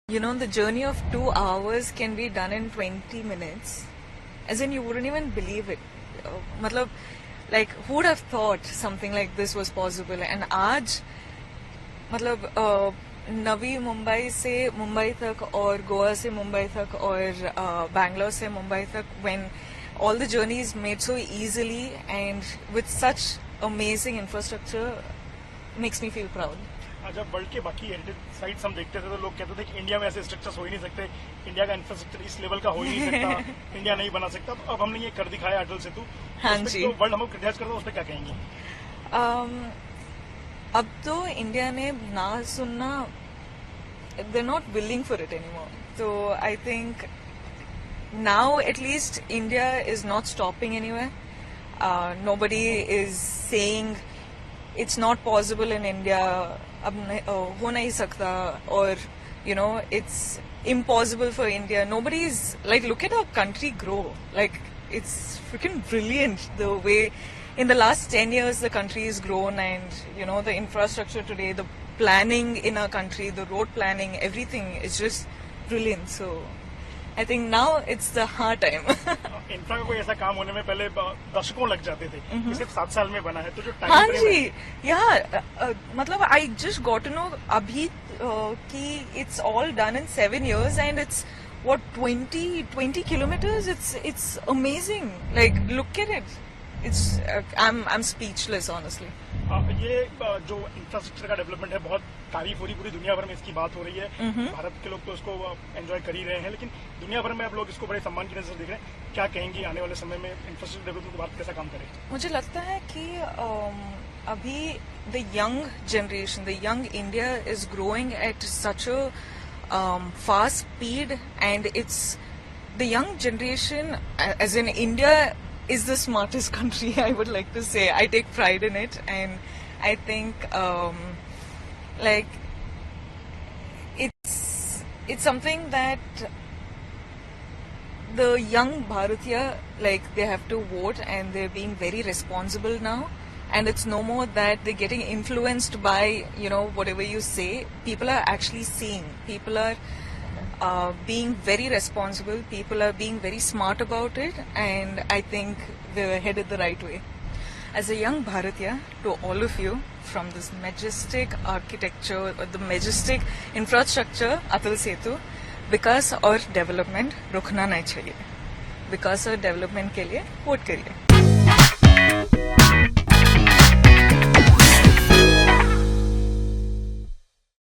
You know, the journey of 2 hours can be done in 20 minutes. As in, you wouldn't even believe it. Matlab, like, who would have thought something like this was possible? And आज, मतलब नवी मुंबई से मुंबई तक और गोवा से मुंबई तक और बैंगलोर से मुंबई तक, when all the journey is made so easily and with such amazing infrastructure, makes me feel proud. जब वर्ल्ड के बाकी हेरिटेज साइट्स हम देखते थे तो लोग कहते थे कि इंडिया में ऐसे स्ट्रक्चर्स हो ही नहीं सकते, इंडिया का इंफ्रास्ट्रक्चर इस लेवल का हो ही नहीं सकता, इंडिया नहीं बना सकता। अब हमने ये कर दिखाया अटल सेतु। हाँ जी। तो वर्ल्ड हम क्रिटिसाइज करते हैं, उस पर क्या कहेंगे? अब तो इंडिया ने ना सुनना, they're not willing for it anymore. So I think now at least India is not stopping anywhere. Nobody is saying it's not possible in India, ab ho nahi sakta, or you know, it's impossible for India. Nobody is like, look at our country grow. Like, it's freaking brilliant the way in the last 10 years the country has grown, and you know, the infrastructure today, the planning in our country, the road planning, everything is just brilliant. So I think now it's the hard time. Infra का कोई ऐसा काम होने में पहले दशकों लग जाते थे, सिर्फ 7 साल में बना है, तो जो टाइम हाँ जी, यार मतलब I just got to know अभी कि it's all done in 7 years and it's what 20 kilometers. It's amazing. Like, look at it. It's I'm speechless honestly. ये जो इंफ्रास्ट्रक्चर का डेवलपमेंट है, बहुत तारीफ हो रही, पूरी दुनिया भर में इसकी बात हो रही है। भारत के लोग तो इसको एंजॉय कर ही रहे हैं, लेकिन दुनिया भर में अब लोग इसको बड़े सम्मान की नजर से देख रहे हैं। क्या कहेंगी आने वाले समय में इंफ्रास्ट्रक्चर डेवलपमेंट को भारत कैसा काम करे? मुझे लगता है कि अभी the young generation, the young India is growing at such a fast speed, and it's the young generation as in India is the smartest country, I would like to say. I take pride in it, and I think like it's something that the young Bharatiya, like, they have to vote, and they're being very responsible now, and it's no more that they're getting influenced by, you know, whatever you say. People are actually seeing, people are being very responsible, people are being very smart about it, and I think we're headed the right way. As a young Bharatiya, to all of you, from this majestic architecture, or the majestic infrastructure, Atal Setu, विकास और development रुकना नहीं चाहिए। विकास और development के लिए vote करिए।